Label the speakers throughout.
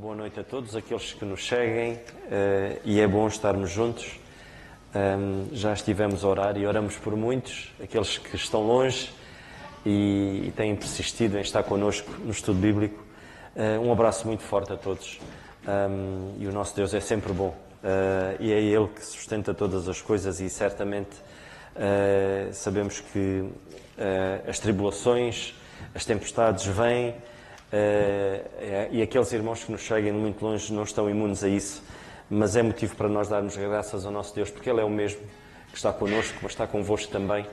Speaker 1: boa noite a todos aqueles que nos seguem e é bom estarmos juntos. Já estivemos a orar e oramos por muitos, aqueles que estão longe e têm persistido em estar connosco no estudo bíblico. Um abraço muito forte a todos e o nosso Deus é sempre bom e é Ele que sustenta todas as coisas e certamente sabemos que as tribulações, as tempestades vêm e aqueles irmãos que nos seguem de muito longe não estão imunes a isso, mas é motivo para nós darmos graças ao nosso Deus, porque Ele é o mesmo que está connosco, mas está convosco também.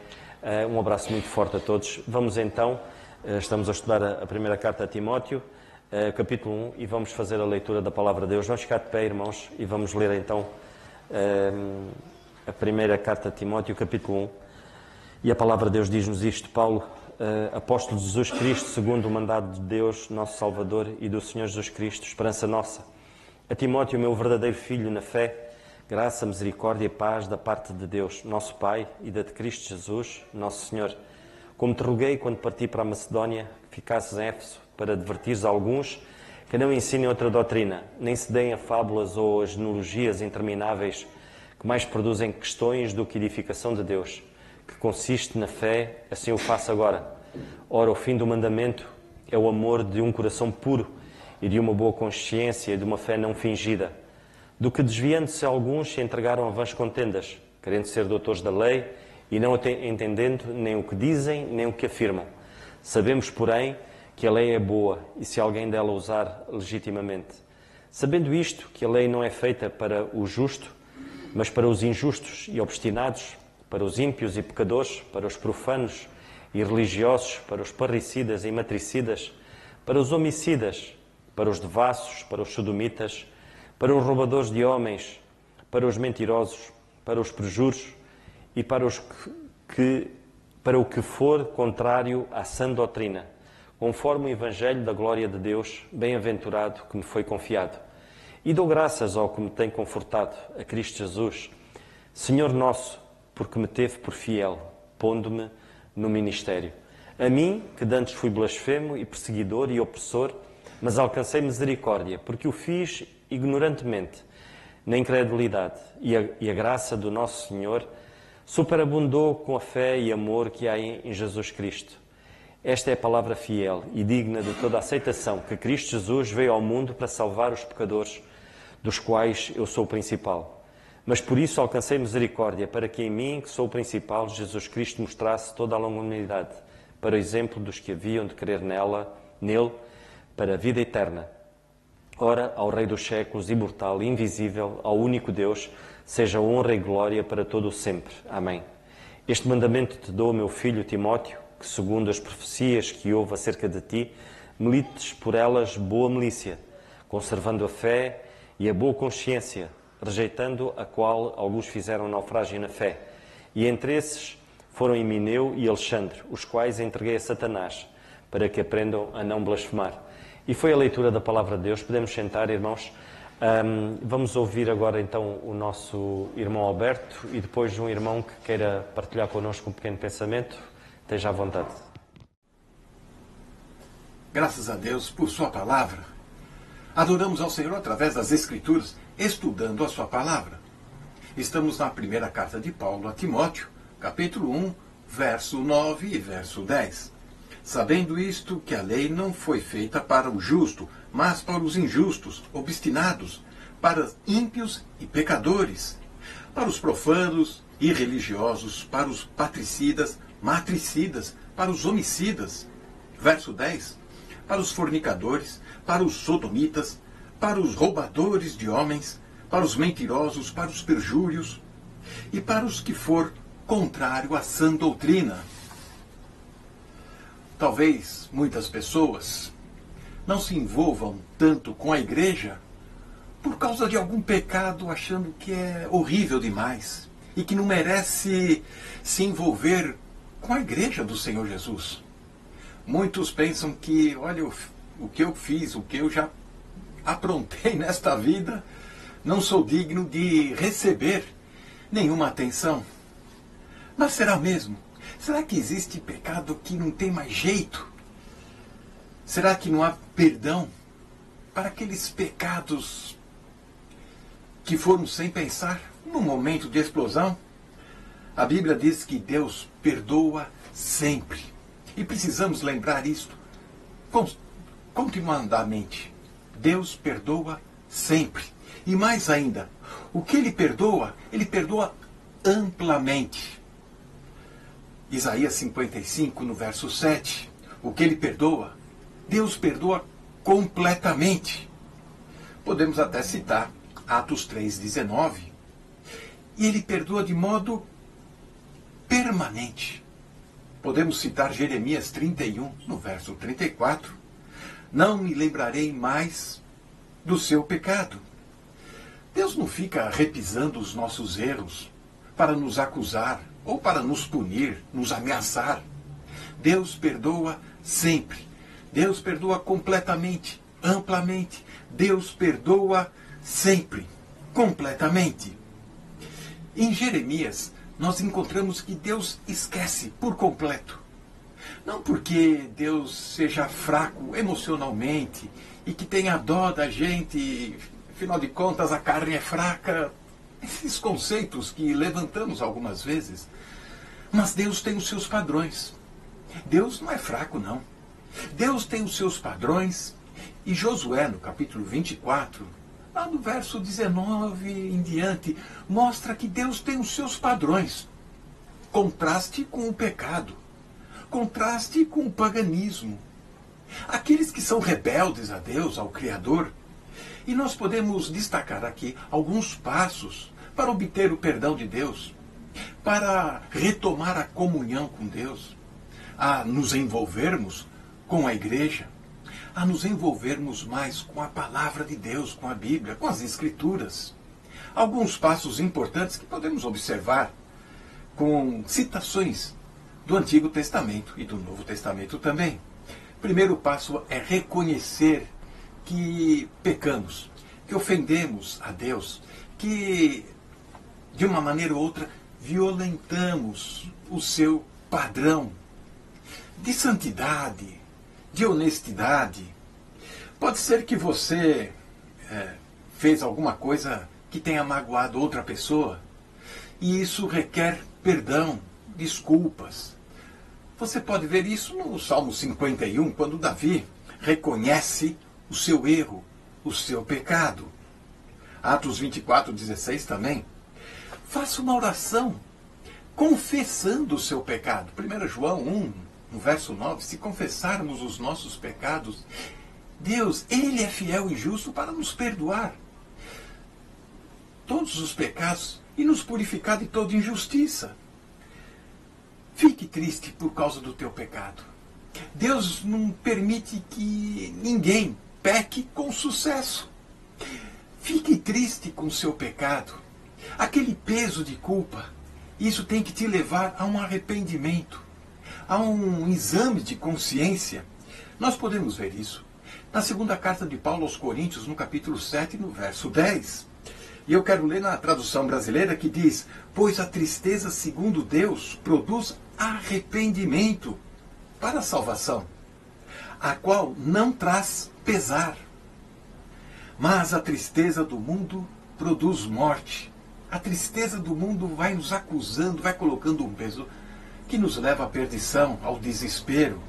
Speaker 1: Um abraço muito forte a todos. Vamos então, estamos a estudar a primeira carta a Timóteo, capítulo 1, e vamos fazer a leitura da Palavra de Deus. Vamos ficar de pé, irmãos, e vamos ler então a primeira carta a Timóteo, capítulo 1. E a Palavra de Deus diz-nos isto: Paulo, apóstolo de Jesus Cristo, segundo o mandado de Deus, nosso Salvador, e do Senhor Jesus Cristo, esperança nossa. A Timóteo, meu verdadeiro filho na fé, graça, misericórdia e paz da parte de Deus, nosso Pai, e da de Cristo Jesus, nosso Senhor. Como te roguei quando parti para a Macedónia, que ficasses em Éfeso, para advertires alguns que não ensinem outra doutrina, nem se deem a fábulas ou a genealogias intermináveis, que mais produzem questões do que edificação de Deus, que consiste na fé, assim o faço agora. Ora, o fim do mandamento é o amor de um coração puro e de uma boa consciência e de uma fé não fingida, do que desviando-se alguns se entregaram a vãs contendas, querendo ser doutores da lei e não entendendo nem o que dizem nem o que afirmam. Sabemos, porém, que a lei é boa e se alguém dela usar legitimamente. Sabendo isto, que a lei não é feita para o justo, mas para os injustos e obstinados, para os ímpios e pecadores, para os profanos e religiosos, para os parricidas e matricidas, para os homicidas, para os devassos, para os sodomitas, para os roubadores de homens, para os mentirosos, para os perjuros e para o que for contrário à sã doutrina, conforme o Evangelho da glória de Deus, bem-aventurado que me foi confiado. E dou graças ao que me tem confortado, a Cristo Jesus, Senhor nosso, porque me teve por fiel, pondo-me no ministério. A mim, que dantes fui blasfemo e perseguidor e opressor, mas alcancei misericórdia, porque o fiz ignorantemente, na incredulidade, e a graça do nosso Senhor superabundou com a fé e amor que há em Jesus Cristo. Esta é a palavra fiel e digna de toda a aceitação, que Cristo Jesus veio ao mundo para salvar os pecadores, dos quais eu sou o principal. Mas por isso alcancei misericórdia, para que em mim, que sou o principal, Jesus Cristo mostrasse toda a longanimidade, para o exemplo dos que haviam de crer nele, para a vida eterna. Ora, ao Rei dos séculos, imortal e invisível, ao único Deus, seja honra e glória para todo o sempre. Amém. Este mandamento te dou, meu filho Timóteo, que segundo as profecias que houve acerca de ti, milites por elas boa milícia, conservando a fé e a boa consciência, rejeitando a qual alguns fizeram naufrágio na fé. E entre esses foram Himeneu e Alexandre, os quais entreguei a Satanás, para que aprendam a não blasfemar. E foi a leitura da Palavra de Deus. Podemos sentar, irmãos. Vamos ouvir agora então o nosso irmão Alberto e depois um irmão que queira partilhar connosco um pequeno pensamento. Esteja à vontade.
Speaker 2: Graças a Deus por sua palavra. Adoramos ao Senhor através das Escrituras, estudando a sua palavra. Estamos na primeira carta de Paulo a Timóteo, capítulo 1, verso 9 e verso 10. Sabendo isto, que a lei não foi feita para o justo, mas para os injustos, obstinados, para ímpios e pecadores, para os profanos, irreligiosos, para os patricidas, matricidas, para os homicidas. Verso 10. Para os fornicadores, para os sodomitas, para os roubadores de homens, para os mentirosos, para os perjúrios e para os que for contrário à sã doutrina. Talvez muitas pessoas não se envolvam tanto com a igreja por causa de algum pecado, achando que é horrível demais e que não merece se envolver com a igreja do Senhor Jesus. Muitos pensam que, olha, o que eu fiz, o que eu já aprontei nesta vida, não sou digno de receber nenhuma atenção. Mas será mesmo? Será que existe pecado que não tem mais jeito? Será que não há perdão para aqueles pecados que foram sem pensar, no momento de explosão. A Bíblia diz que Deus perdoa sempre. E precisamos lembrar isto continuadamente. Deus perdoa sempre. E mais ainda, o que Ele perdoa amplamente. Isaías 55, no verso 7. O que Ele perdoa, Deus perdoa completamente. Podemos até citar Atos 3,19. E Ele perdoa de modo permanente. Podemos citar Jeremias 31, no verso 34. Não me lembrarei mais do seu pecado. Deus não fica repisando os nossos erros para nos acusar ou para nos punir, nos ameaçar. Deus perdoa sempre. Deus perdoa completamente, amplamente. Deus perdoa sempre, completamente. Em Jeremias, nós encontramos que Deus esquece por completo. Não porque Deus seja fraco emocionalmente e que tenha dó da gente, afinal de contas a carne é fraca, esses conceitos que levantamos algumas vezes. Mas Deus tem os seus padrões. Deus não é fraco, não. Deus tem os seus padrões. E Josué, no capítulo 24, lá no verso 19 em diante, mostra que Deus tem os seus padrões. Contraste com o pecado. Contraste com o paganismo. Aqueles que são rebeldes a Deus, ao Criador. E nós podemos destacar aqui alguns passos para obter o perdão de Deus, para retomar a comunhão com Deus, a nos envolvermos com a igreja, a nos envolvermos mais com a palavra de Deus, com a Bíblia, com as Escrituras. Alguns passos importantes que podemos observar com citações do Antigo Testamento e do Novo Testamento também. Primeiro passo é reconhecer que pecamos, que ofendemos a Deus, que de uma maneira ou outra violentamos o seu padrão de santidade, de honestidade. Pode ser que você fez alguma coisa que tenha magoado outra pessoa e isso requer perdão, desculpas. Você pode ver isso no Salmo 51, quando Davi reconhece o seu erro, o seu pecado. Atos 24:16 também. Faça uma oração confessando o seu pecado. 1 João 1, no verso 9, se confessarmos os nossos pecados, Deus, Ele é fiel e justo para nos perdoar todos os pecados e nos purificar de toda injustiça. Fique triste por causa do teu pecado. Deus não permite que ninguém peque com sucesso. Fique triste com o seu pecado. Aquele peso de culpa, isso tem que te levar a um arrependimento, a um exame de consciência. Nós podemos ver isso na segunda carta de Paulo aos Coríntios, no capítulo 7, no verso 10. E eu quero ler na tradução brasileira que diz: pois a tristeza segundo Deus produz arrependimento para a salvação, a qual não traz pesar. Mas a tristeza do mundo produz morte. A tristeza do mundo vai nos acusando, vai colocando um peso que nos leva à perdição, ao desespero.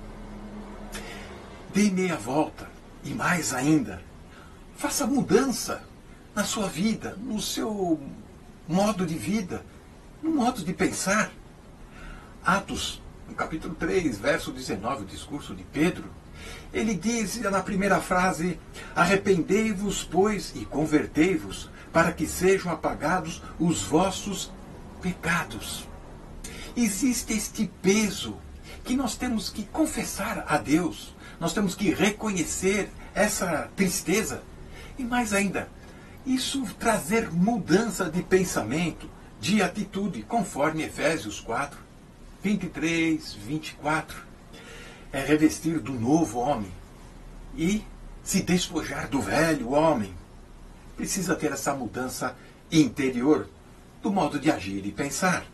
Speaker 2: Dê meia volta e mais ainda, faça mudança na sua vida, no seu modo de vida, no modo de pensar. Atos, no capítulo 3, verso 19, o discurso de Pedro, ele diz na primeira frase: arrependei-vos, pois, e convertei-vos, para que sejam apagados os vossos pecados. Existe este peso que nós temos que confessar a Deus, nós temos que reconhecer essa tristeza, e mais ainda, isso trazer mudança de pensamento, de atitude, conforme Efésios 4, 23, 24. É revestir do novo homem e se despojar do velho homem. Precisa ter essa mudança interior do modo de agir e pensar.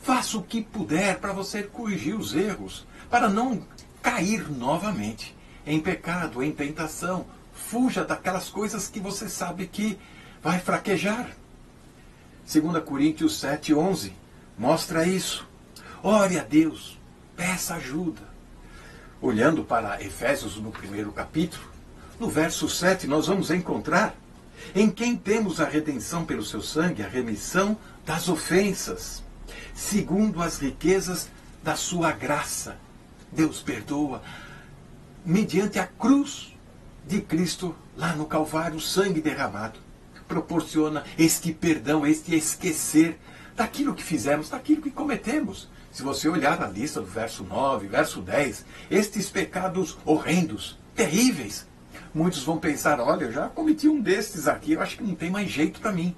Speaker 2: Faça o que puder para você corrigir os erros, para não cair novamente em pecado, em tentação. Fuja daquelas coisas que você sabe que vai fraquejar. 2 Coríntios 7:11 mostra isso. Ore a Deus, peça ajuda. Olhando para Efésios no primeiro capítulo, no verso 7 nós vamos encontrar em quem temos a redenção pelo seu sangue, a remissão das ofensas, segundo as riquezas da sua graça. Deus perdoa mediante a cruz de Cristo lá no Calvário, o sangue derramado proporciona este perdão, este esquecer daquilo que fizemos, daquilo que cometemos. Se você olhar a lista do verso 9, verso 10, estes pecados horrendos, terríveis, muitos vão pensar, olha, eu já cometi um destes aqui, eu acho que não tem mais jeito para mim.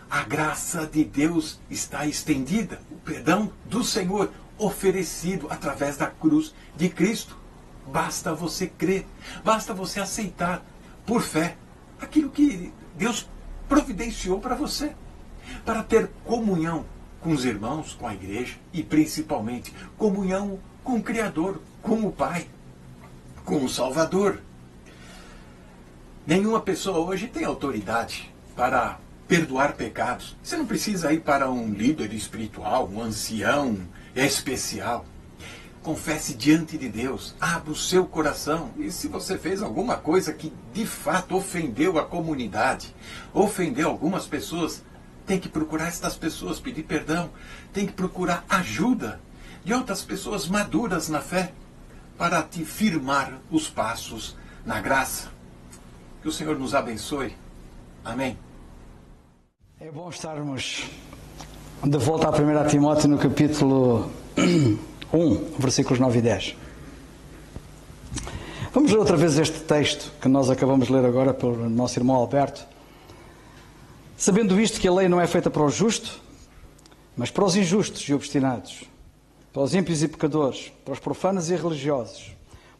Speaker 2: A graça de Deus está estendida, o perdão do Senhor oferecido através da cruz de Cristo. Basta você crer, basta você aceitar por fé aquilo que Deus providenciou para você, para ter comunhão com os irmãos, com a igreja e principalmente comunhão com o Criador, com o Pai, com o Salvador. Nenhuma pessoa hoje tem autoridade para perdoar pecados. Você não precisa ir para um líder espiritual, um ancião especial. Confesse diante de Deus, abra o seu coração. E se você fez alguma coisa que de fato ofendeu a comunidade, ofendeu algumas pessoas, tem que procurar estas pessoas, pedir perdão, tem que procurar ajuda de outras pessoas maduras na fé para te firmar os passos na graça. Que o Senhor nos abençoe. Amém.
Speaker 3: É bom estarmos de volta a 1 Timóteo no capítulo 1, versículos 9 e 10. Vamos ler outra vez este texto que nós acabamos de ler agora pelo nosso irmão Alberto. Sabendo isto, que a lei não é feita para o justo, mas para os injustos e obstinados, para os ímpios e pecadores, para os profanos e religiosos,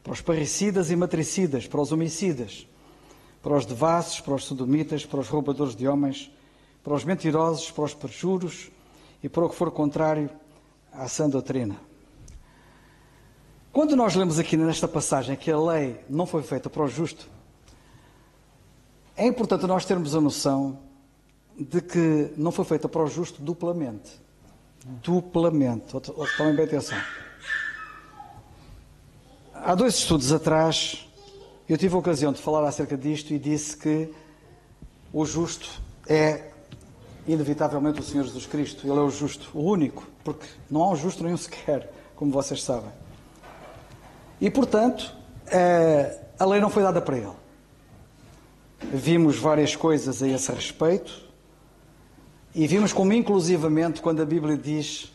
Speaker 3: para os parricidas e matricidas, para os homicidas, para os devassos, para os sodomitas, para os roubadores de homens, para os mentirosos, para os perjuros e para o que for contrário à sã doutrina. Quando nós lemos aqui nesta passagem que a lei não foi feita para o justo, é importante nós termos a noção de que não foi feita para o justo duplamente. Duplamente. Tomem bem atenção. Há 2 estudos atrás, eu tive a ocasião de falar acerca disto e disse que o justo é inevitavelmente o Senhor Jesus Cristo. Ele é o justo, o único, porque não há um justo nenhum sequer, como vocês sabem. E, portanto, a lei não foi dada para ele. Vimos várias coisas a esse respeito e vimos como, inclusivamente, quando a Bíblia diz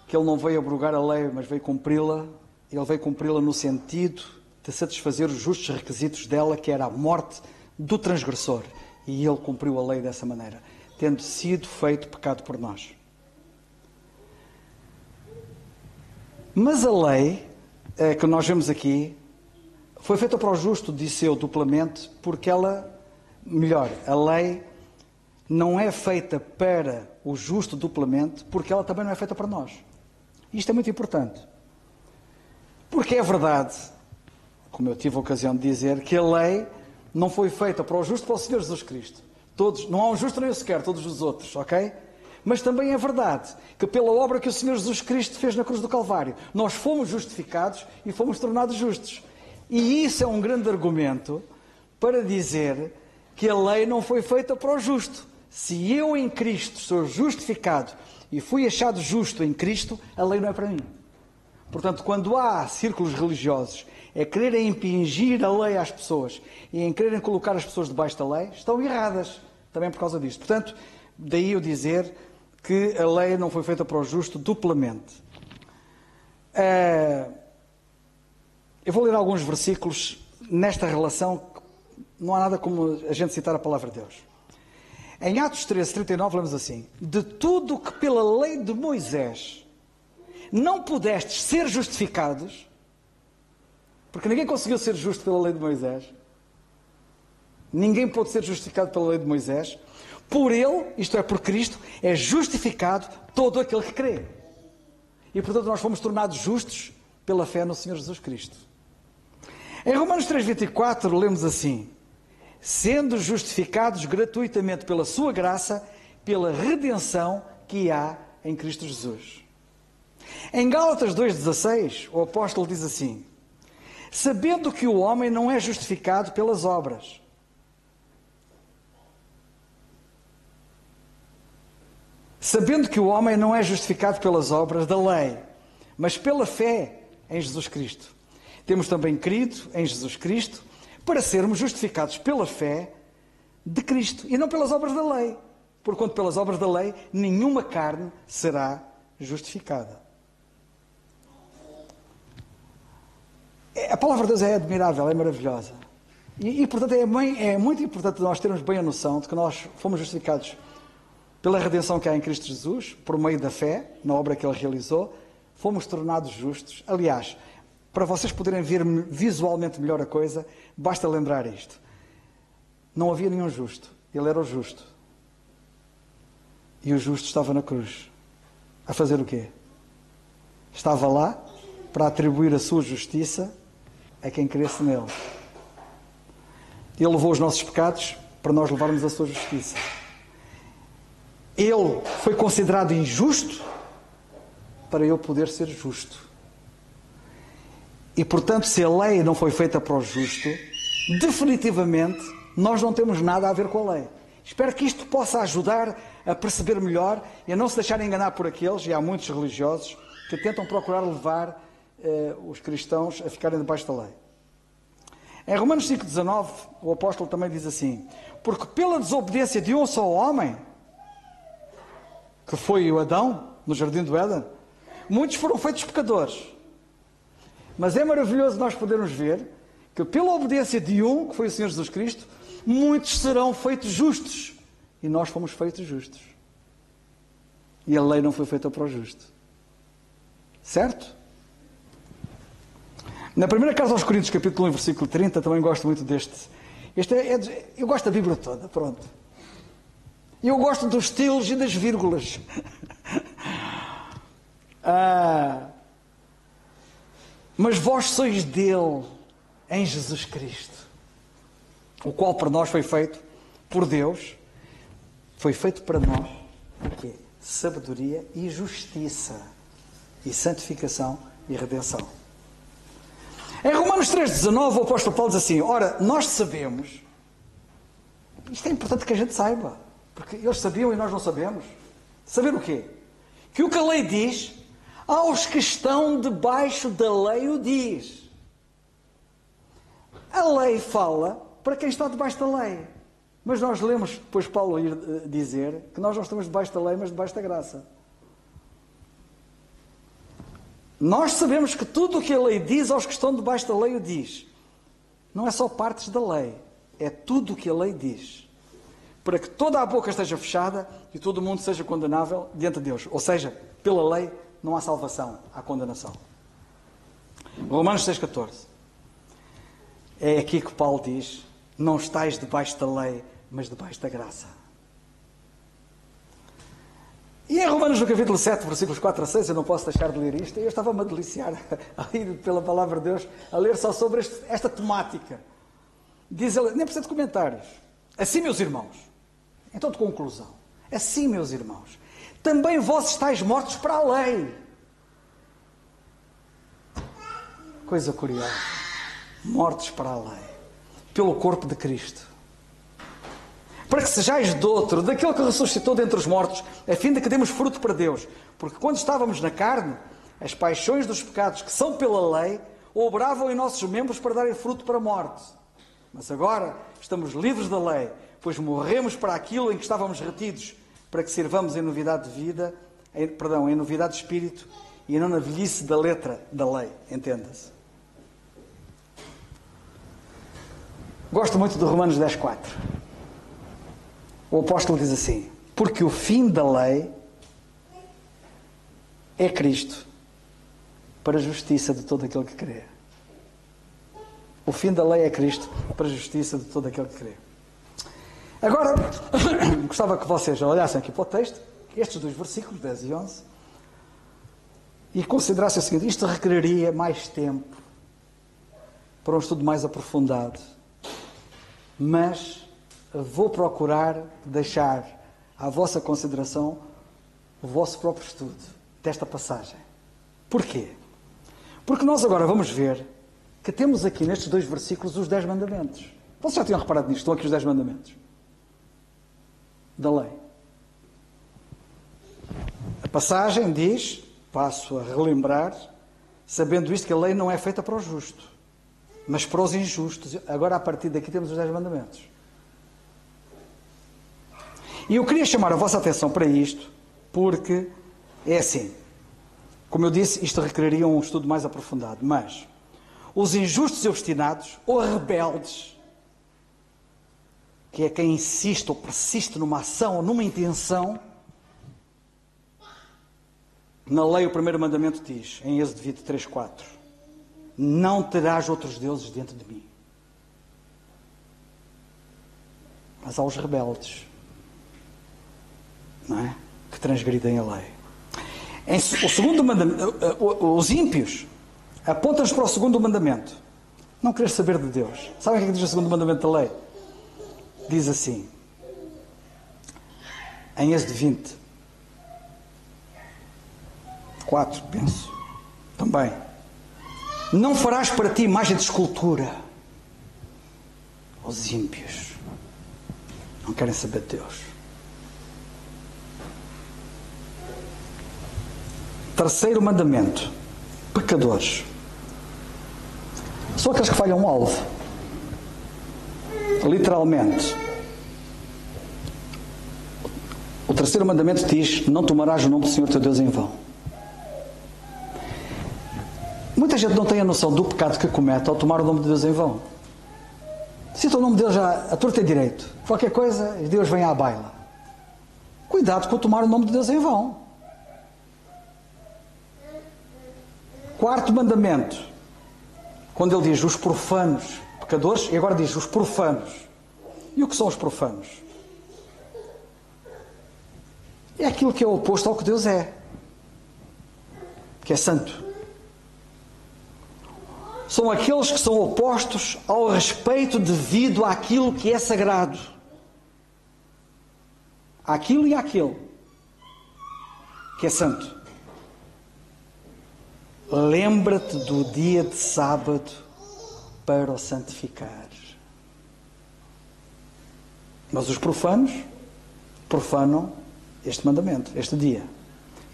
Speaker 3: que ele não veio abrogar a lei, mas veio cumpri-la, ele veio cumpri-la no sentido de satisfazer os justos requisitos dela, que era a morte do transgressor. E ele cumpriu a lei dessa maneira, tendo sido feito pecado por nós. Mas a lei que nós vemos aqui foi feita para o justo, disse eu duplamente, porque ela, melhor, a lei não é feita para o justo duplamente, porque ela também não é feita para nós. Isto é muito importante. Porque é verdade, como eu tive a ocasião de dizer, que a lei não foi feita para o justo, para o Senhor Jesus Cristo. Todos, não há um justo nem sequer, todos os outros, ok? Mas também é verdade que pela obra que o Senhor Jesus Cristo fez na cruz do Calvário, nós fomos justificados e fomos tornados justos. E isso é um grande argumento para dizer que a lei não foi feita para o justo. Se eu em Cristo sou justificado e fui achado justo em Cristo, a lei não é para mim. Portanto, quando há círculos religiosos a quererem impingir a lei às pessoas e em quererem colocar as pessoas debaixo da lei, estão erradas também por causa disto. Portanto, daí eu dizer que a lei não foi feita para o justo duplamente. Eu vou ler alguns versículos nesta relação. Não há nada como a gente citar a palavra de Deus. Em Atos 13:39 lemos assim: de tudo que pela lei de Moisés não pudestes ser justificados, porque ninguém conseguiu ser justo pela lei de Moisés, ninguém pôde ser justificado pela lei de Moisés, por ele, isto é, por Cristo, é justificado todo aquele que crê. E, portanto, nós fomos tornados justos pela fé no Senhor Jesus Cristo. Em Romanos 3:24 lemos assim: sendo justificados gratuitamente pela sua graça, pela redenção que há em Cristo Jesus. Em Gálatas 2,16, o apóstolo diz assim: sabendo que o homem não é justificado pelas obras. Sabendo que o homem não é justificado pelas obras da lei, mas pela fé em Jesus Cristo. Temos também crido em Jesus Cristo para sermos justificados pela fé de Cristo e não pelas obras da lei. Porquanto pelas obras da lei nenhuma carne será justificada. A palavra de Deus é admirável, é maravilhosa. Portanto, é muito importante nós termos bem a noção de que nós fomos justificados pela redenção que há em Cristo Jesus, por meio da fé, na obra que Ele realizou, fomos tornados justos. Aliás, para vocês poderem ver visualmente melhor a coisa, basta lembrar isto. Não havia nenhum justo, Ele era o justo. E o justo estava na cruz. A fazer o quê? Estava lá para atribuir a sua justiça a quem cresce nele. Ele levou os nossos pecados para nós levarmos a sua justiça. Ele foi considerado injusto para eu poder ser justo. E, portanto, se a lei não foi feita para o justo, definitivamente nós não temos nada a ver com a lei. Espero que isto possa ajudar a perceber melhor e a não se deixar enganar por aqueles, e há muitos religiosos, que tentam procurar levar os cristãos a ficarem debaixo da lei. Em Romanos 5,19, o apóstolo também diz assim: porque pela desobediência de um só homem, que foi o Adão, no jardim do Éden, muitos foram feitos pecadores. Mas é maravilhoso nós podermos ver que pela obediência de um, que foi o Senhor Jesus Cristo, muitos serão feitos justos. E nós fomos feitos justos. E a lei não foi feita para o justo. Certo? Na primeira carta aos Coríntios, capítulo 1, versículo 30, também gosto muito deste. Eu gosto da Bíblia toda, pronto. Eu gosto dos estilos e das vírgulas. Mas vós sois dele, em Jesus Cristo, o qual para nós foi feito por Deus, foi feito para nós o quê? Sabedoria e justiça, e santificação e redenção. Em Romanos 3,19, o apóstolo Paulo diz assim: ora, nós sabemos, isto é importante que a gente saiba, porque eles sabiam e nós não sabemos. Saber o quê? Que o que a lei diz, aos que estão debaixo da lei o diz. A lei fala para quem está debaixo da lei. Mas nós lemos depois Paulo ir dizer que nós não estamos debaixo da lei, mas debaixo da graça. Nós sabemos que tudo o que a lei diz aos que estão debaixo da lei o diz. Não é só partes da lei, é tudo o que a lei diz. Para que toda a boca esteja fechada e todo o mundo seja condenável diante de Deus. Ou seja, pela lei não há salvação, há condenação. Romanos 6,14. É aqui que Paulo diz: não estais debaixo da lei, mas debaixo da graça. E em Romanos no capítulo 7, versículos 4 a 6, eu não posso deixar de ler isto, e eu estava-me a deliciar a ir pela palavra de Deus, a ler só sobre esta temática. Diz ele, nem precisa de comentários: assim, meus irmãos, então de conclusão, assim, meus irmãos, também vós estáis mortos para a lei. Coisa curiosa. Mortos para a lei, pelo corpo de Cristo, para que sejais de outro, daquele que ressuscitou dentre os mortos, a fim de que demos fruto para Deus. Porque quando estávamos na carne, as paixões dos pecados que são pela lei obravam em nossos membros para darem fruto para a morte. Mas agora estamos livres da lei, pois morremos para aquilo em que estávamos retidos, para que sirvamos em novidade de vida, em novidade de espírito e não na velhice da letra da lei, entenda-se. Gosto muito de Romanos 10,4. O apóstolo diz assim: porque o fim da lei é Cristo, para a justiça de todo aquele que crê. O fim da lei é Cristo, para a justiça de todo aquele que crê. Agora, gostava que vocês olhassem aqui para o texto, estes dois versículos, 10 e 11, e considerassem o seguinte: isto requeriria mais tempo, para um estudo mais aprofundado. mas vou procurar deixar à vossa consideração o vosso próprio estudo desta passagem. Porquê? Porque nós agora vamos ver que temos aqui nestes 2 versículos os 10 mandamentos. Vocês já tinham reparado nisto? Estão aqui os 10 mandamentos da lei. A passagem diz, passo a relembrar, sabendo isto que a lei não é feita para o justo, mas para os injustos. Agora, a partir daqui, temos os 10 mandamentos. E eu queria chamar a vossa atenção para isto, porque é assim. Como eu disse, isto requeriria um estudo mais aprofundado, mas os injustos e obstinados, ou rebeldes, que é quem insiste ou persiste numa ação ou numa intenção, na lei o primeiro mandamento diz, em Êxodo 23:4, não terás outros deuses diante de mim. Mas há os rebeldes, não é? Que transgridem a lei. O segundo mandamento, os ímpios apontam-nos para o segundo mandamento. Não querer saber de Deus. Sabem o que é que diz o segundo mandamento da lei? Diz assim, em Êxodo 20:4, penso, também. Não farás para ti imagem de escultura. Os ímpios não querem saber de Deus. Terceiro mandamento, pecadores. São aqueles que falham o alvo. Literalmente. O terceiro mandamento diz, não tomarás o nome do Senhor teu Deus em vão. Muita gente não tem a noção do pecado que comete ao tomar o nome de Deus em vão. Cita o nome de Deus já a torta e direito. Qualquer coisa, Deus vem à baila. Cuidado com tomar o nome de Deus em vão. Quarto mandamento, quando ele diz os profanos, pecadores, e agora diz os profanos. E o que são os profanos? É aquilo que é oposto ao que Deus é, que é santo. São aqueles que são opostos ao respeito devido àquilo que é sagrado. Àquilo e àquele que é santo. Lembra-te do dia de sábado para o santificar. Mas os profanos profanam este mandamento, este dia.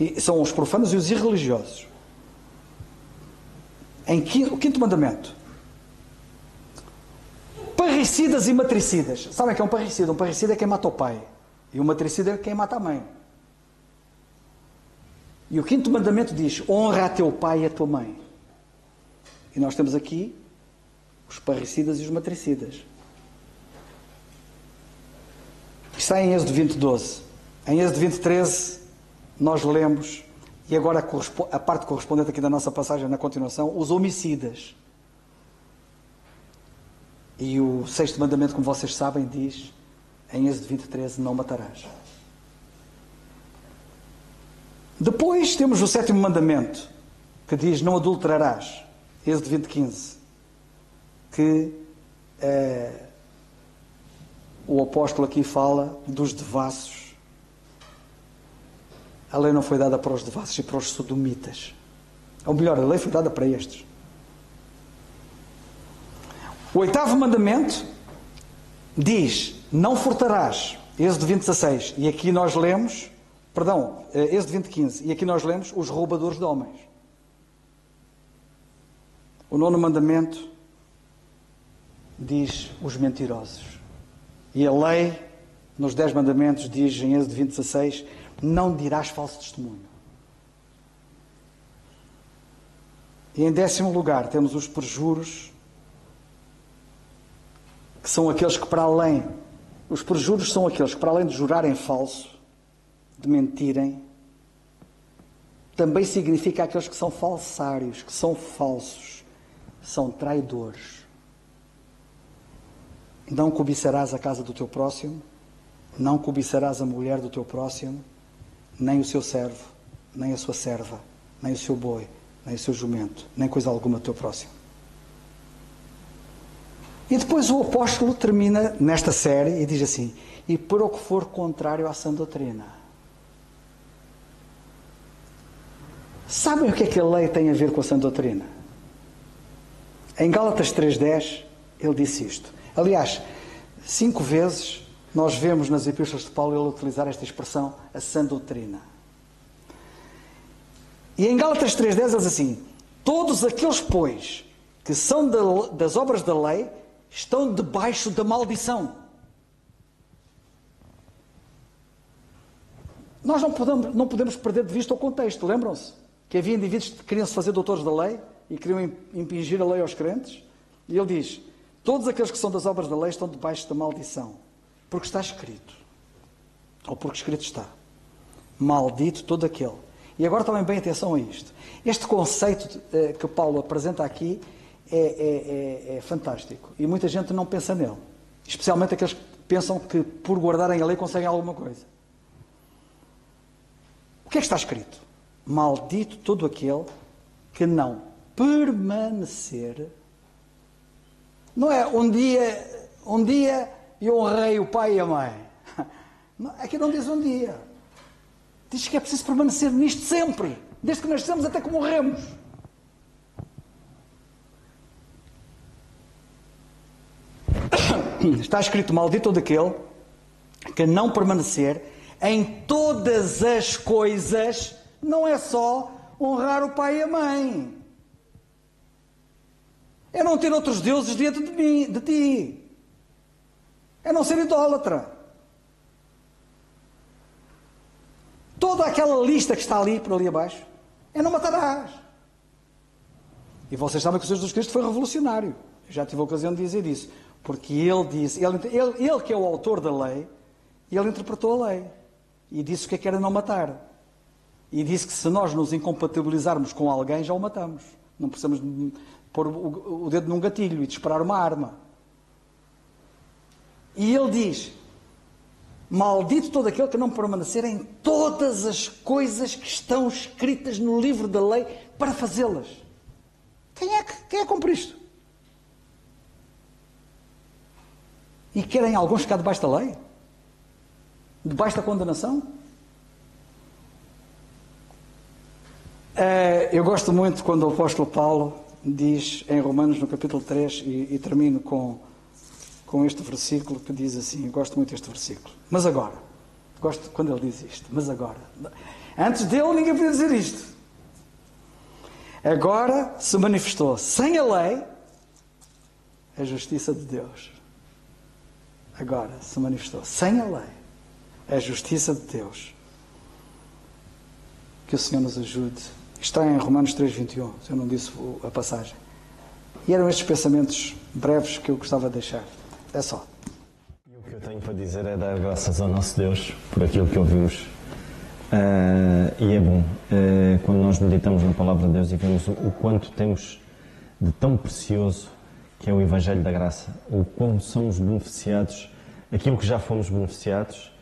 Speaker 3: E são os profanos e os irreligiosos. O quinto mandamento. Parricidas e matricidas. Sabem o que é um parricida? Um parricida é quem mata o pai. E um matricida é quem mata a mãe. E o quinto mandamento diz, honra a teu pai e a tua mãe. E nós temos aqui os parricidas e os matricidas. Está em Êxodo 20:12. Em Êxodo 20:13 nós lemos, e agora a parte correspondente aqui da nossa passagem na continuação, os homicidas. E o sexto mandamento, como vocês sabem, diz em Êxodo 20:13, não matarás. Depois temos o sétimo mandamento, que diz, não adulterarás. Êxodo 20:15. Que o apóstolo aqui fala dos devassos. A lei não foi dada para os devassos e para os sodomitas. Ou melhor, a lei foi dada para estes. O oitavo mandamento diz, não furtarás. Êxodo 20:16. E aqui nós lemos... Êxodo 20:15. E aqui nós lemos os roubadores de homens. O nono mandamento diz os mentirosos. E a lei, nos 10 mandamentos, diz em Êxodo 20:16, não dirás falso testemunho. E em 10º lugar temos os perjuros, que são aqueles que para além... Os perjuros são aqueles que para além de jurarem falso, de mentirem, também significa aqueles que são falsários, que são falsos, são traidores. Não cobiçarás a casa do teu próximo, não cobiçarás a mulher do teu próximo, nem o seu servo, nem a sua serva, nem o seu boi, nem o seu jumento, nem coisa alguma do teu próximo. E depois o apóstolo termina nesta série e diz assim: e para o que for contrário à sã doutrina. Sabem o que a lei tem a ver com a sã doutrina? Em Gálatas 3:10 ele disse isto. Aliás, 5 vezes nós vemos nas epístolas de Paulo ele utilizar esta expressão, a sã doutrina. E em Gálatas 3:10 ele diz assim: todos aqueles, pois, que são das obras da lei, estão debaixo da maldição. Nós não podemos perder de vista o contexto. Lembram-se que havia indivíduos que queriam se fazer doutores da lei e queriam impingir a lei aos crentes? E ele diz: todos aqueles que são das obras da lei estão debaixo da maldição, porque está escrito, ou porque escrito está: maldito todo aquele. E agora tomem bem atenção a isto. Este conceito que Paulo apresenta aqui é fantástico. E muita gente não pensa nele. Especialmente aqueles que pensam que por guardarem a lei conseguem alguma coisa. O que é que está escrito? Maldito todo aquele que não permanecer. Não é um dia eu honrei o pai e a mãe. Aqui não diz um dia. Diz que é preciso permanecer nisto sempre. Desde que nascemos até que morremos. Está escrito: maldito todo aquele que não permanecer em todas as coisas. Não é só honrar o pai e a mãe. É não ter outros deuses diante de ti. É não ser idólatra. Toda aquela lista que está ali, por ali abaixo, é não matarás. E vocês sabem que o Senhor Jesus Cristo foi revolucionário. Eu já tive a ocasião de dizer isso. Porque ele disse, ele que é o autor da lei, ele interpretou a lei. E disse o que era não matar. E disse que se nós nos incompatibilizarmos com alguém, já o matamos. Não precisamos pôr o dedo num gatilho e disparar uma arma. E ele diz: maldito todo aquele que não permanecer em todas as coisas que estão escritas no livro da lei para fazê-las. Quem é que cumpre isto? E querem alguns ficar debaixo da lei? Debaixo da condenação? Eu gosto muito quando o apóstolo Paulo diz em Romanos, no capítulo 3, e termino com este versículo que diz assim, eu gosto muito deste versículo. Mas agora, gosto quando ele diz isto, mas agora, antes dele ninguém podia dizer isto. Agora se manifestou sem a lei a justiça de Deus. Agora se manifestou sem a lei a justiça de Deus. Que o Senhor nos ajude. Está em Romanos 3:21, se eu não disse a passagem. E eram estes pensamentos breves que eu gostava de deixar. É só.
Speaker 1: E o que eu tenho para dizer é dar graças ao nosso Deus por aquilo que ouvimos. E é bom quando nós meditamos na palavra de Deus e vemos o quanto temos de tão precioso que é o Evangelho da Graça, o quão somos beneficiados, aquilo que já fomos beneficiados,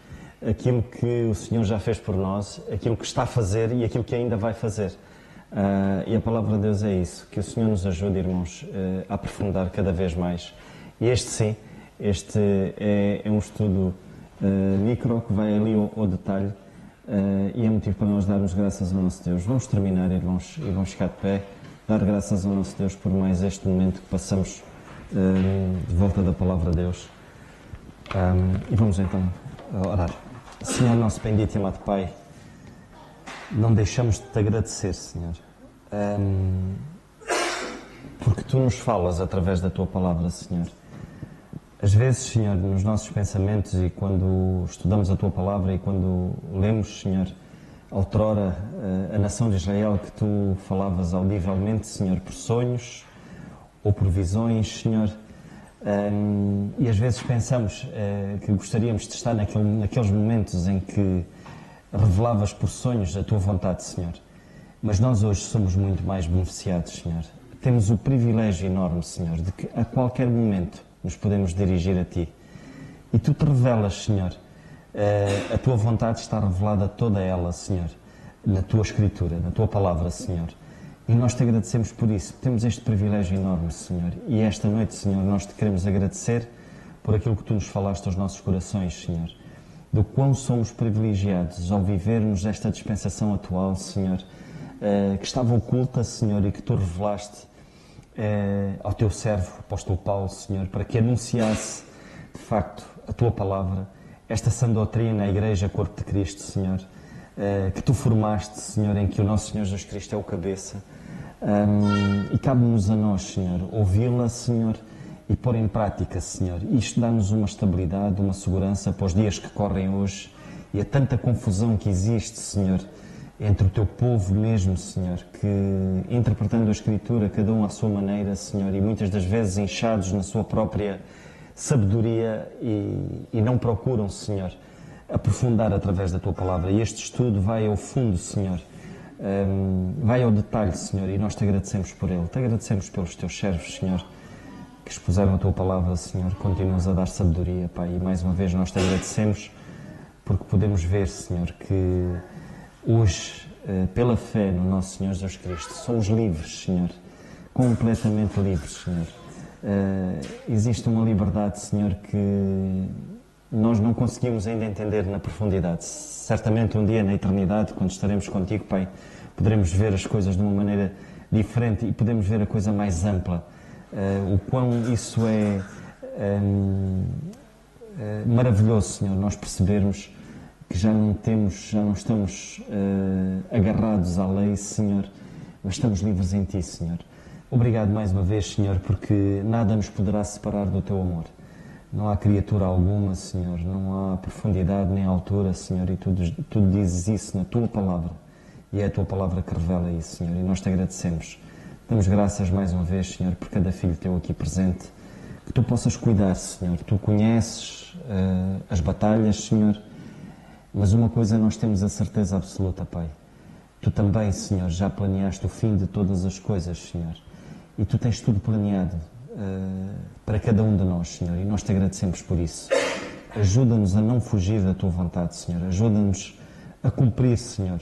Speaker 1: aquilo que o Senhor já fez por nós, aquilo que está a fazer e aquilo que ainda vai fazer. E a palavra de Deus é isso, que o Senhor nos ajude, irmãos, a aprofundar cada vez mais. E este é um estudo micro, que vai ali ao detalhe, e é motivo para nós darmos graças ao nosso Deus. Vamos terminar, irmãos, e vamos ficar de pé, dar graças ao nosso Deus por mais este momento que passamos de volta da palavra de Deus. E vamos então orar. Senhor nosso bendito e amado Pai, não deixamos de te agradecer, Senhor, porque Tu nos falas através da Tua palavra, Senhor. Às vezes, Senhor, nos nossos pensamentos e quando estudamos a Tua palavra e quando lemos, Senhor, outrora a nação de Israel que Tu falavas audivelmente, Senhor, por sonhos ou por visões, Senhor, e às vezes pensamos que gostaríamos de estar naqueles momentos em que revelavas por sonhos a Tua vontade, Senhor. Mas nós hoje somos muito mais beneficiados, Senhor. Temos o privilégio enorme, Senhor, de que a qualquer momento nos podemos dirigir a Ti. E Tu te revelas, Senhor. A Tua vontade está revelada toda ela, Senhor, na Tua Escritura, na Tua palavra, Senhor. E nós te agradecemos por isso. Temos este privilégio enorme, Senhor. E esta noite, Senhor, nós te queremos agradecer por aquilo que tu nos falaste aos nossos corações, Senhor. Do quão somos privilegiados ao vivermos esta dispensação atual, Senhor, que estava oculta, Senhor, e que tu revelaste ao teu servo, apóstolo Paulo, Senhor, para que anunciasse, de facto, a tua palavra, esta sã doutrina, a Igreja, corpo de Cristo, Senhor, que tu formaste, Senhor, em que o nosso Senhor Jesus Cristo é o cabeça. E cabe-nos a nós, Senhor, ouvi-la, Senhor, e pôr em prática, Senhor. Isto dá-nos uma estabilidade, uma segurança para os dias que correm hoje e a tanta confusão que existe, Senhor, entre o teu povo mesmo, Senhor, que, interpretando a Escritura, cada um à sua maneira, Senhor, e muitas das vezes inchados na sua própria sabedoria e não procuram, Senhor, aprofundar através da tua palavra. E este estudo vai ao fundo, Senhor, vai ao detalhe, Senhor, e nós te agradecemos por ele. Te agradecemos pelos teus servos, Senhor, que expuseram a tua palavra, Senhor. Continuas a dar sabedoria, Pai, e mais uma vez nós te agradecemos porque podemos ver, Senhor, que hoje, pela fé no nosso Senhor Jesus Cristo, somos livres, Senhor, completamente livres, Senhor. Existe uma liberdade, Senhor, que nós não conseguimos ainda entender na profundidade. Certamente um dia na eternidade, quando estaremos contigo, Pai, poderemos ver as coisas de uma maneira diferente e podemos ver a coisa mais ampla. O quão isso é maravilhoso, Senhor, nós percebermos que já não estamos agarrados à lei, Senhor, mas estamos livres em Ti, Senhor. Obrigado mais uma vez, Senhor, porque nada nos poderá separar do Teu amor. Não há criatura alguma, Senhor, não há profundidade nem altura, Senhor, e Tu dizes isso na Tua palavra. E é a Tua palavra que revela isso, Senhor, e nós te agradecemos. Damos graças mais uma vez, Senhor, por cada filho Teu aqui presente. Que Tu possas cuidar, Senhor. Tu conheces as batalhas, Senhor, mas uma coisa nós temos a certeza absoluta, Pai. Tu também, Senhor, já planeaste o fim de todas as coisas, Senhor. E Tu tens tudo planeado para cada um de nós, Senhor, e nós te agradecemos por isso. Ajuda-nos a não fugir da Tua vontade, Senhor. Ajuda-nos a cumprir, Senhor,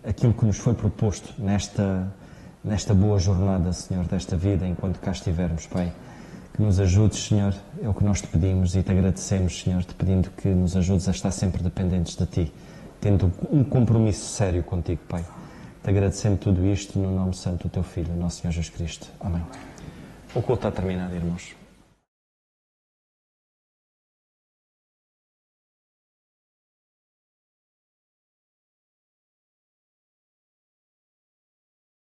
Speaker 1: aquilo que nos foi proposto nesta boa jornada, Senhor, desta vida, enquanto cá estivermos, Pai. Que nos ajudes, Senhor, é o que nós te pedimos e te agradecemos, Senhor, te pedindo que nos ajudes a estar sempre dependentes de Ti, tendo um compromisso sério contigo, Pai. Te agradecendo tudo isto no nome santo do Teu Filho, nosso Senhor Jesus Cristo. Amém. O culto está terminado, irmãos.